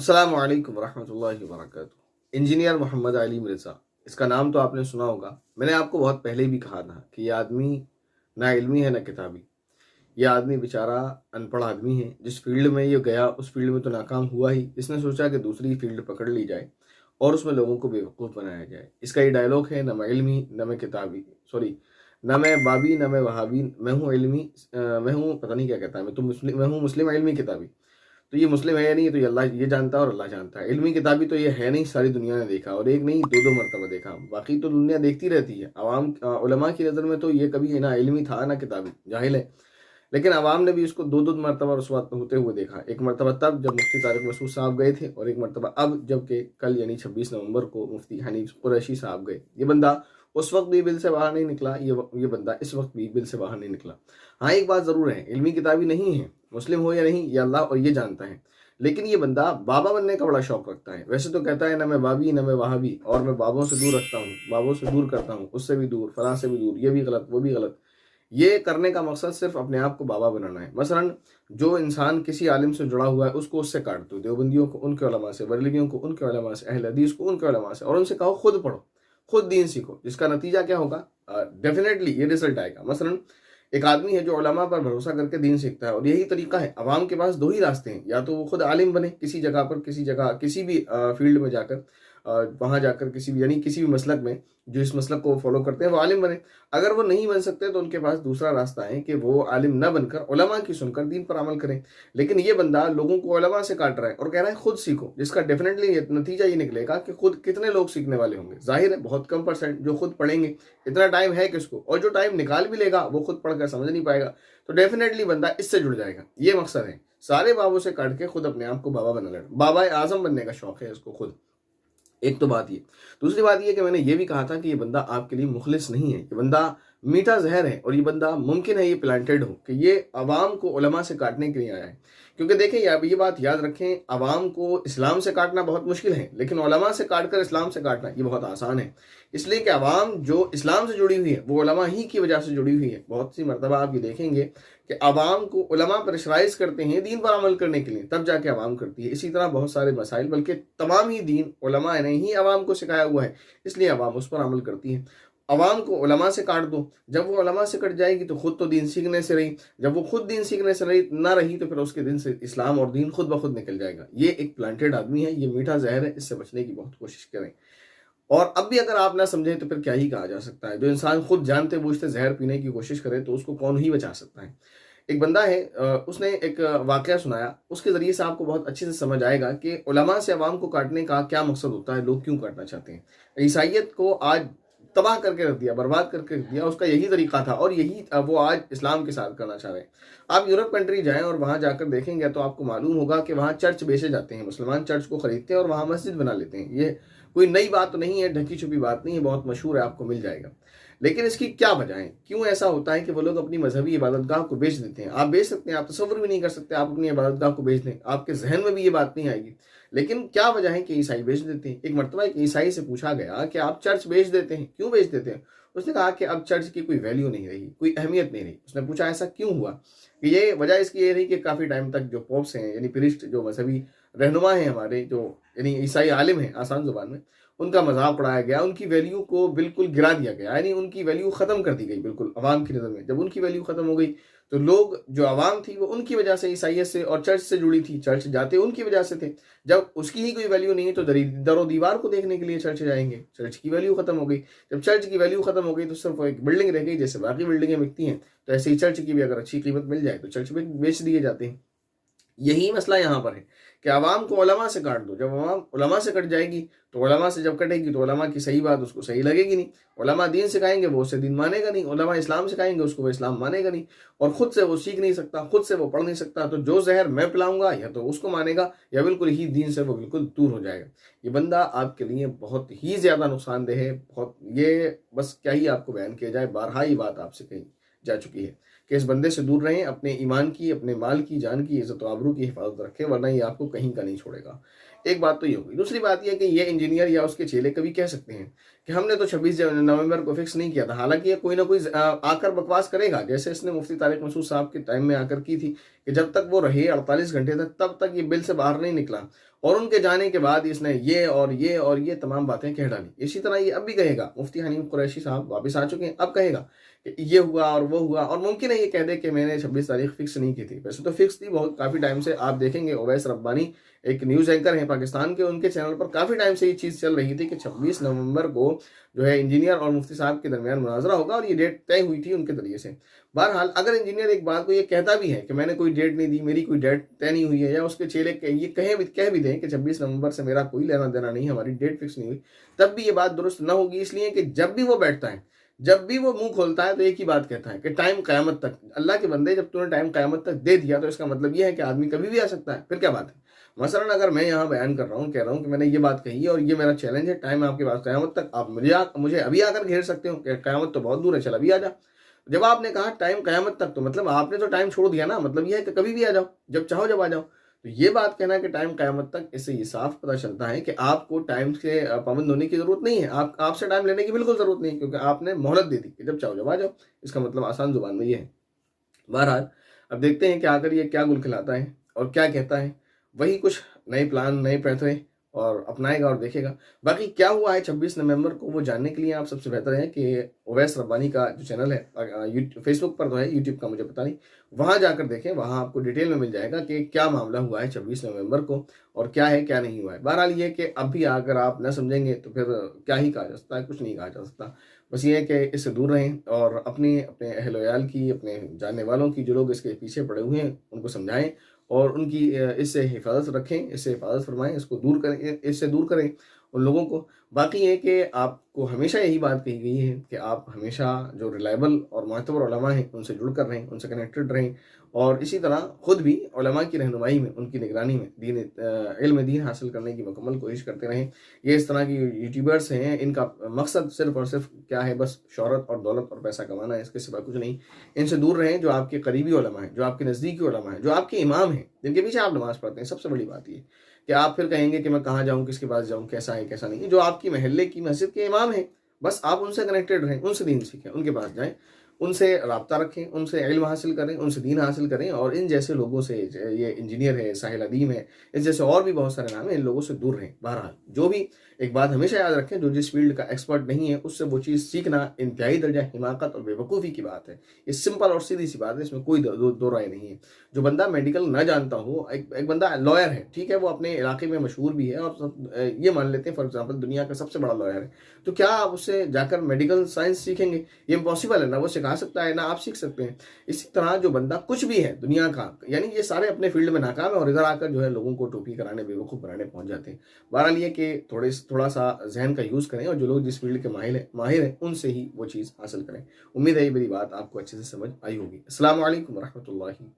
अस्सलामु अलैकुम रहमतुल्लाहि व बरकातुहू। इंजीनियर मोहम्मद अली मिर्ज़ा, इसका नाम तो आपने सुना होगा। मैंने आपको बहुत पहले भी कहा था कि यह आदमी ना इल्मी है ना किताबी। यह आदमी बेचारा अनपढ़ आदमी है। जिस फील्ड में ये गया उस फील्ड में तो नाकाम हुआ ही। इसने सोचा कि दूसरी फील्ड पकड़ ली जाए और उसमें लोगों को बेवकूफ़ बनाया जाए। इसका ये डायलॉग है, न मैं इल्मी न मैं किताबी, सॉरी, न मैं बाबी न मैं वहाबी, मैं हूँ इल्मी, मैं हूँ पता नहीं क्या कहता है, मैं हूँ मुस्लिम इल्मी किताबी। तो ये मुस्लिम है या नहीं, ये तो ये अल्लाह ये जानता है और अल्लाह जानता है। इल्मी किताबी तो ये है नहीं, सारी दुनिया ने देखा, और एक नहीं दो दो मरतबा देखा। बाकी तो दुनिया देखती रहती है। अवाम उलमा की नज़र में तो ये कभी ना इल्मी था ना किताबी, जाहिल है। लेकिन अवाम ने भी इसको दो दो मरतबा रुसवा होते हुए देखा। एक मरतबा तब जब मुफ्ती तारिक मसूद साहब गए थे, और एक मरतबा अब जबकि कल यानी 26 नवंबर को मुफ्ती हनीफ कुरैशी साहब गए। ये बंदा उस वक्त भी बिल से बाहर नहीं निकला, ये बंदा इस वक्त भी बिल से बाहर नहीं निकला। हाँ, एक बात ज़रूर है, इल्मी किताबी नहीं है, मुस्लिम हो या नहीं ये अल्लाह और ये जानता है। लेकिन ये बंदा बाबा बनने का बड़ा शौक रखता है। वैसे तो कहता है ना मैं बाबी ना मैं वहाबी, और मैं बाबों से दूर रखता हूँ, बाबों से दूर करता हूँ, उससे भी दूर, फलां से भी दूर, ये भी गलत वो भी गलत। ये करने का मकसद सिर्फ अपने आप को बाबा बनाना है। मसलन जो इंसान किसी आलिम से जुड़ा हुआ है उसको उससे काट दो। देवबंदियों को उनके उलमा से, बरेलवियों को उनके उलमा से, अहले हदीस को उनके उलमा से, और उनसे कहो खुद पढ़ो, खुद दीन सीखो। जिसका नतीजा क्या होगा? डेफिनेटली ये रिजल्ट आएगा। मसलन एक आदमी है जो उलमा पर भरोसा करके दीन सीखता है, और यही तरीका है। अवाम के पास दो ही रास्ते हैं, या तो वो खुद आलिम बने किसी जगह पर, किसी जगह किसी भी फील्ड में जाकर, वहाँ जाकर किसी भी यानी किसी भी मसलक में, जो इस मसलक को फॉलो करते हैं वो आलिम बने। अगर वो नहीं बन सकते तो उनके पास दूसरा रास्ता है कि वो आलिम न बनकर उलमा की सुनकर दीन पर अमल करें। लेकिन ये बंदा लोगों को उलमा से काट रहा है और कह रहा है खुद सीखो, जिसका डेफिनेटली नतीजा ये निकलेगा कि खुद कितने लोग सीखने वाले होंगे? जाहिर है बहुत कम परसेंट जो खुद पढ़ेंगे। इतना टाइम है किसको? और जो टाइम निकाल भी लेगा वो खुद पढ़कर समझ नहीं पाएगा। तो डेफिनेटली बंदा इससे जुड़ जाएगा। ये मकसद है, सारे बाबों से काट के खुद अपने आप को बाबा बना लेना। बाबा आजम बनने का शौक है इसको खुद। एक तो बात ये। दूसरी बात ये कि मैंने ये भी कहा था कि ये बंदा आपके लिए मुखलिस नहीं है। ये बंदा मीठा जहर है, और ये बंदा मुमकिन है ये प्लांटेड हो कि ये अवाम को उलमा से काटने के लिए आया है। क्योंकि देखें, ये बात याद रखें, अवाम को इस्लाम से काटना बहुत मुश्किल है, लेकिन उलमा से काटकर इस्लाम से काटना ये बहुत आसान है। इसलिए कि अवाम जो इस्लाम से जुड़ी हुई है वो उलमा ही की वजह से जुड़ी हुई है। बहुत सी मरतबा आप ये देखेंगे कि अवाम को उलमा प्रेशराइज करते हैं दीन पर अमल करने के लिए, तब जाके अवाम करती है। इसी तरह बहुत सारे मसाइल, बल्कि तमाम ही दीन उलमा ने ही अवाम को सिखाया हुआ है, इसलिए अवाम उस पर अमल करती है। अवाम को उलमा से काट दो, जब वो उलमा से कट जाएगी तो खुद तो दीन सीखने से रही, जब वो खुद दीन सीखने से रही ना रही तो फिर उसके दिन से इस्लाम और दीन खुद ब खुद निकल जाएगा। ये एक प्लांटेड आदमी है, ये मीठा जहर है, इससे बचने की बहुत कोशिश करें। और अब भी अगर आप ना समझें तो फिर क्या ही कहा जा सकता है। जो इंसान खुद जानते बूझते जहर पीने की कोशिश करे तो उसको कौन ही बचा सकता है। एक बंदा है, उसने एक वाकया सुनाया, उसके ज़रिए से आपको बहुत अच्छे से समझ आएगा कि उलमा से अवाम को काटने का क्या मकसद होता है, लोग क्यों काटना चाहते हैं। ईसाइयत को आज तबाह करके रख दिया, बर्बाद करके रख दिया, उसका यही तरीका था, और यही वो आज इस्लाम के साथ करना चाह रहे हैं। आप यूरोप कंट्री जाएं और वहाँ जाकर देखेंगे तो आपको मालूम होगा कि वहाँ चर्च बेचे जाते हैं। मुसलमान चर्च को खरीदते हैं और वहाँ मस्जिद बना लेते हैं। ये कोई नई बात तो नहीं है, ढकी छुपी बात नहीं है, बहुत मशहूर है, आपको मिल जाएगा। लेकिन इसकी क्या वजह है, क्यों ऐसा होता है कि वो लोग अपनी मजहबी इबादतगाह को बेच देते हैं? आप बेच सकते हैं, आप तसव्वुर भी नहीं कर सकते आप अपनी इबादतगाह को बेच दें, आपके जहन में भी ये बात नहीं आएगी। लेकिन क्या वजह है कि ईसाई बेच देते हैं? एक मरतबा एक ईसाई से पूछा गया कि आप चर्च बेच देते हैं, क्यों बेच देते हैं? उसने कहा कि अब चर्च की कोई वैल्यू नहीं रही, कोई अहमियत नहीं रही। उसने पूछा ऐसा क्यों हुआ? कि ये वजह इसकी ये रही कि काफ़ी टाइम तक जो पोप्स हैं यानी प्रीस्ट, जो मजहबी रहनुमा हैं हमारे, जो यानी ईसाई आलिम हैं आसान जुबान में, उनका मजाक उड़ाया गया, उनकी वैल्यू को बिल्कुल गिरा दिया गया, यानी उनकी वैल्यू ख़त्म कर दी गई बिल्कुल अवाम की नज़र में। जब उनकी वैल्यू ख़त्म हो गई तो लोग, जो अवाम थी वो उनकी वजह से ईसाइयत से और चर्च से जुड़ी थी, चर्च जाते उनकी वजह से थे। जब उसकी ही कोई वैल्यू नहीं है तो दरो दीवार को देखने के लिए चर्च जाएंगे। चर्च की वैल्यू ख़त्म हो गई। जब चर्च की वैल्यू ख़त्म हो गई तो सिर्फ एक बिल्डिंग रह गई, जैसे बाकी बिल्डिंगें बिकती हैं, तो ऐसे ही चर्च की भी अगर अच्छी कीमत मिल जाए तो चर्च में बेच दिए जाते हैं। यही मसला यहाँ पर है कि अवाम को उलमा से काट दो। जब अवाम उलमा से कट जाएगी तो उलमा से जब कटेगी तो उलमा की सही बात उसको सही लगेगी नहीं। उलमा दीन सिखाएंगे वो उससे दीन मानेगा नहीं, उलमा इस्लाम सिखाएंगे उसको वो इस्लाम मानेगा नहीं, और खुद से वो सीख नहीं सकता, खुद से वो पढ़ नहीं सकता। तो जो जहर मैं पिलाऊंगा या तो उसको मानेगा या बिल्कुल ही दीन से वो बिल्कुल दूर हो जाएगा। ये बंदा आपके लिए बहुत ही ज़्यादा नुकसानदेह है। बहुत, ये बस क्या ही आपको बयान किया जाए, बारहा ही बात आपसे कही जा चुकी है कि इस बंदे से दूर रहें। अपने ईमान की, अपने माल की, जान की, इज्जत और आबरू की हिफाजत रखें, वरना ये आपको कहीं का नहीं छोड़ेगा। एक बात तो ये होगी। दूसरी बात यह कि ये इंजीनियर या उसके चेले कभी कह सकते हैं कि हमने तो 26 नवंबर को फिक्स नहीं किया था। हालांकि ये कोई ना कोई आकर बकवास करेगा, जैसे इसने मुफ्ती तारिक मसूद साहब के टाइम में आकर की थी कि जब तक वो रहे 48 घंटे तक, तब तक ये बिल से बाहर नहीं निकला। और उनके जाने के बाद इसने ये तमाम बातें कह डाली। इसी तरह ये अब भी कहेगा। मुफ्ती हनीफ कुरैशी साहब वापस आ चुके हैं, अब कहेगा कि ये हुआ और वो हुआ, और मुमकिन है ये कह दे कि मैंने 26 तारीख फिक्स नहीं की थी। वैसे तो फिक्स थी, बहुत काफ़ी टाइम से। आप देखेंगे ओवैस रब्बानी एक न्यूज़ एंकर हैं पाकिस्तान के, उनके चैनल पर काफ़ी टाइम से ये चीज़ चल रही थी कि 26 नवंबर को जो है इंजीनियर और मुफ्ती साहब के दरमियान मुनाजरा होगा, और ये डेट तय हुई थी उनके जरिए से। बहरहाल अगर इंजीनियर एक बात को ये कहता भी है कि मैंने कोई डेट नहीं दी, मेरी कोई डेट तय नहीं हुई है, या उसके चेले ये कह भी दें कि 26 नवंबर से मेरा कोई लेना देना नहीं, हमारी डेट फिक्स नहीं हुई, तब भी ये बात दुरुस्त न होगी। इसलिए कि जब भी वो बैठता है, जब भी वो मुंह खोलता है, तो एक ही बात कहता है कि टाइम क़यामत तक। अल्लाह के बंदे, जब तूने टाइम क़यामत तक दे दिया तो इसका मतलब ये है कि आदमी कभी भी आ सकता है। फिर क्या बात है? मसलन अगर मैं यहाँ बयान कर रहा हूँ, कह रहा हूँ कि मैंने ये बात कही है और ये मेरा चैलेंज है, टाइम आपके पास क़यामत तक, आप मुझे अभी आकर घेर सकते हो कि क़यामत तो बहुत दूर है, चल अभी आ जा। जब आपने कहा टाइम क़यामत तक, तो मतलब आपने तो टाइम छोड़ दिया ना, मतलब ये है कि कभी भी आ जाओ, जब चाहो जब आ जाओ। तो ये बात कहना कि टाइम क़यामत तक, इससे ये साफ पता चलता है कि आपको टाइम से पाबंद होने की ज़रूरत नहीं है। आपसे टाइम लेने की बिल्कुल ज़रूरत नहीं है, क्योंकि आपने मोहलत दे दी कि जब चाहो जब आ जाओ। इसका मतलब आसान ज़ुबान में ये है। बहरहाल अब देखते हैं कि आकर ये क्या गुल खिलाता है और क्या कहता है। वही कुछ नए प्लान, नए पैंतरे और अपनाएगा और देखेगा। बाकी क्या हुआ है 26 नवंबर को, वो जानने के लिए आप सबसे बेहतर है कि ओवैस रब्बानी का जो चैनल है फेसबुक पर तो है, यूट्यूब का मुझे पता नहीं, वहाँ जाकर देखें। वहाँ आपको डिटेल में मिल जाएगा कि क्या मामला हुआ है 26 नवंबर को और क्या है क्या नहीं हुआ है। बहरहाल ये कि अब भी अगर आप न समझेंगे तो फिर क्या ही कहा जा सकता है, कुछ नहीं कहा जा सकता। बस ये है कि इससे दूर रहें और अपने अहल वयाल की, अपने जानने वालों की, जो लोग इसके पीछे पड़े हुए हैं, उनको समझाएं और उनकी इससे हिफाजत रखें, इससे हिफाजत फरमाएं, इसको दूर करें, इससे दूर करें उन लोगों को। बाकी ये कि आपको हमेशा यही बात कही गई है कि आप हमेशा जो रिलायबल और मोतबर उलमा हैं उनसे जुड़ कर रहें, उनसे कनेक्टेड रहें, और इसी तरह ख़ुद भी उलमा की रहनुमाई में, उनकी निगरानी में इल्म दीन हासिल करने की मुकम्मल कोशिश करते रहें। ये इस तरह की यूट्यूबर्स हैं, इनका मकसद सिर्फ़ और सिर्फ क्या है, बस शोहरत और दौलत और पैसा कमाना है, इसके सिवा कुछ नहीं। इनसे दूर रहें। जो आपके करीबी उलमा हैं, जो आपके नज़दीकी उलमा हैं, जो आपके इमाम हैं, जिनके पीछे आप नमाज़ पढ़ते हैं, सबसे बड़ी बात ये कि आप फिर कहेंगे कि मैं कहाँ जाऊँ, किसके पास जाऊँ, कैसा है कैसा नहीं है, जो आपकी महल्ले की मस्जिद के इमाम हैं, बस आप उनसे कनेक्टेड रहें, उनसे दीन सीखें, उनके पास जाएं, उनसे राब्ता रखें, उनसे इल्म हासिल करें, उनसे दीन हासिल करें। और इन जैसे लोगों से, ये इंजीनियर है, साहिल अदीम है, इस जैसे और भी बहुत सारे नाम हैं, इन लोगों से दूर रहें। बहरहाल जो भी, एक बात हमेशा याद रखें, जो जिस फील्ड का एक्सपर्ट नहीं है उससे वो चीज़ सीखना इंतहाई दर्जा हिमाकत और बेवकूफ़ी की बात है। ये सिंपल और सीधी सी बात है, इसमें कोई दो राय नहीं है। जो बंदा मेडिकल ना जानता हो, एक बंदा लॉयर है, ठीक है, वो अपने इलाके में मशहूर भी है और ये मान लेते हैं फॉर एग्जाम्पल दुनिया का सबसे बड़ा लॉयर है, तो क्या आप उससे जाकर मेडिकल साइंस सीखेंगे? ये इम्पॉसिबल है। ना वो सिखा सकता है, ना आप सीख सकते हैं। इसी तरह जो बंदा कुछ भी है दुनिया का, यानी ये सारे अपने फील्ड में नाकाम है और इधर आकर जो है लोगों को टोपी कराने, बेवकूफ़ बनाने पहुंच जाते हैं। बहरहाल ये कि थोड़ा सा जहन का यूज़ करें और जो लोग जिस फील्ड के माहिर हैं उनसे ही वो चीज़ हासिल करें। उम्मीद है ये मेरी बात आपको अच्छे से समझ आई होगी। अस्सलाम वालेकुम रहमतुल्लाहि।